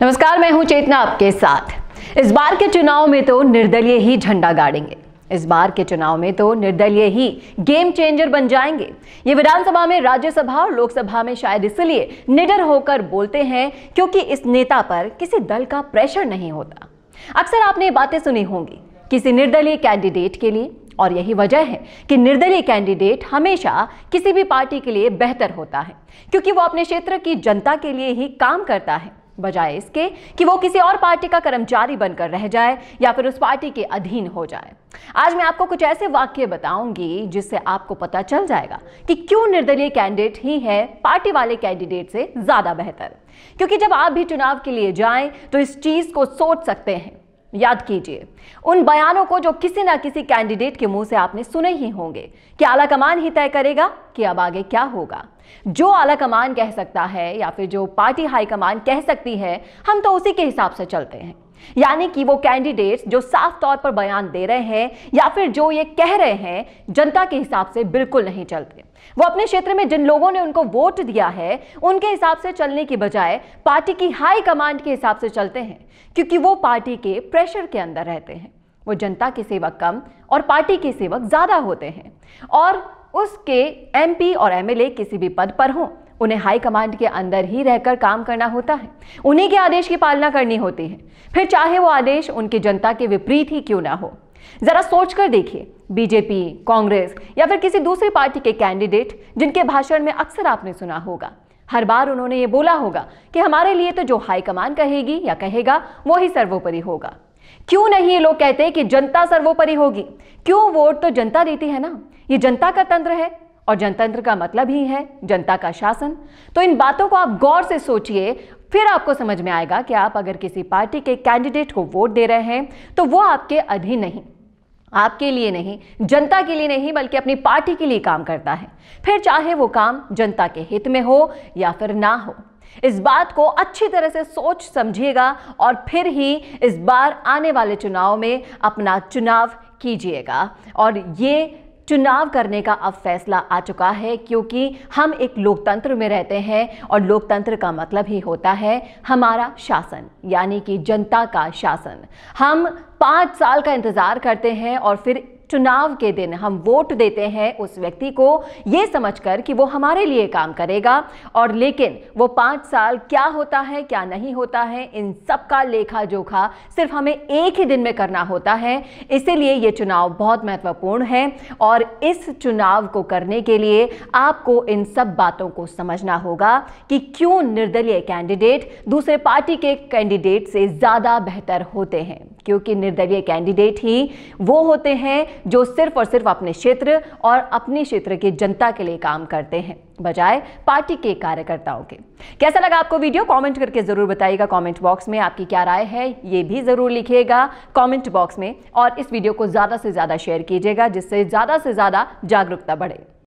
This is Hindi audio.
नमस्कार, मैं हूं चेतना आपके साथ। इस बार के चुनाव में तो निर्दलीय ही झंडा गाड़ेंगे। इस बार के चुनाव में तो निर्दलीय ही गेम चेंजर बन जाएंगे। ये विधानसभा में, राज्यसभा और लोकसभा में शायद इसलिए निडर होकर बोलते हैं क्योंकि इस नेता पर किसी दल का प्रेशर नहीं होता। अक्सर आपने ये बातें सुनी होंगी किसी निर्दलीय कैंडिडेट के लिए, और यही वजह है कि निर्दलीय कैंडिडेट हमेशा किसी भी पार्टी के लिए बेहतर होता है क्योंकि वो अपने क्षेत्र की जनता के लिए ही काम करता है, बजाय इसके कि वो किसी और पार्टी का कर्मचारी बनकर रह जाए या फिर उस पार्टी के अधीन हो जाए। आज मैं आपको कुछ ऐसे वाक्य बताऊंगी जिससे आपको पता चल जाएगा कि क्यों निर्दलीय कैंडिडेट ही है पार्टी वाले कैंडिडेट से ज्यादा बेहतर। क्योंकि जब आप भी चुनाव के लिए जाएं तो इस चीज को सोच सकते हैं। याद कीजिए उन बयानों को जो किसी ना किसी कैंडिडेट के मुंह से आपने सुने ही होंगे कि आला कमान ही तय करेगा कि अब आगे क्या होगा। जो आला कमान कह सकता है या फिर जो पार्टी हाईकमान कह सकती है, हम तो उसी के हिसाब से चलते हैं। यानी कि वो कैंडिडेट्स जो साफ तौर पर बयान दे रहे हैं या फिर जो ये कह रहे हैं, जनता के हिसाब से बिल्कुल नहीं चलते। वो अपने क्षेत्र में जिन लोगों ने उनको वोट दिया है उनके हिसाब से चलने की बजाय पार्टी की हाई कमांड के हिसाब से चलते हैं, क्योंकि वो पार्टी के प्रेशर के अंदर रहते हैं। वो जनता के सेवक कम और पार्टी के सेवक ज्यादा होते हैं, और उसके एमपी और एमएलए किसी भी पद पर हों, उन्हें हाई कमांड के अंदर ही रहकर काम करना होता है। उन्हीं के आदेश की पालना करनी होती है, फिर चाहे वो आदेश उनकी जनता के विपरीत ही क्यों ना हो। जरा सोचकर देखिए, बीजेपी, कांग्रेस या फिर किसी दूसरी पार्टी के कैंडिडेट जिनके भाषण में अक्सर आपने सुना होगा, हर बार उन्होंने ये बोला होगा कि हमारे लिए तो जो हाईकमान कहेगी या कहेगा वो ही सर्वोपरि होगा। क्यों नहीं ये लोग कहते कि जनता सर्वोपरि होगी? क्यों? वोट तो जनता देती है ना, ये जनता का तंत्र है और जनतंत्र का मतलब ही है जनता का शासन। तो इन बातों को आप गौर से सोचिए, फिर आपको समझ में आएगा कि आप अगर किसी पार्टी के कैंडिडेट को वोट दे रहे हैं तो वो आपके अधीन नहीं, आपके लिए नहीं, जनता के लिए नहीं, बल्कि अपनी पार्टी के लिए काम करता है। फिर चाहे वो काम जनता के हित में हो या फिर ना हो। इस बात को अच्छी तरह से सोच समझिएगा और फिर ही इस बार आने वाले चुनाव में अपना चुनाव कीजिएगा। और ये चुनाव करने का अब फैसला आ चुका है, क्योंकि हम एक लोकतंत्र में रहते हैं और लोकतंत्र का मतलब ही होता है हमारा शासन, यानी कि जनता का शासन। हम 5 साल का इंतजार करते हैं और फिर चुनाव के दिन हम वोट देते हैं उस व्यक्ति को ये समझकर कि वो हमारे लिए काम करेगा। और लेकिन वो 5 साल क्या होता है, क्या नहीं होता है, इन सब का लेखा जोखा सिर्फ हमें एक ही दिन में करना होता है। इसीलिए ये चुनाव बहुत महत्वपूर्ण है और इस चुनाव को करने के लिए आपको इन सब बातों को समझना होगा कि क्यों निर्दलीय कैंडिडेट दूसरे पार्टी के कैंडिडेट से ज़्यादा बेहतर होते हैं। क्योंकि निर्दलीय कैंडिडेट ही वो होते हैं जो सिर्फ और सिर्फ अपने क्षेत्र और अपने क्षेत्र की जनता के लिए काम करते हैं, बजाय पार्टी के कार्यकर्ताओं के। कैसा लगा आपको वीडियो? कमेंट करके जरूर बताइएगा। कमेंट बॉक्स में आपकी क्या राय है ये भी जरूर लिखिएगा कमेंट बॉक्स में, और इस वीडियो को ज्यादा से ज्यादा शेयर कीजिएगा जिससे ज्यादा से ज्यादा जागरूकता बढ़े।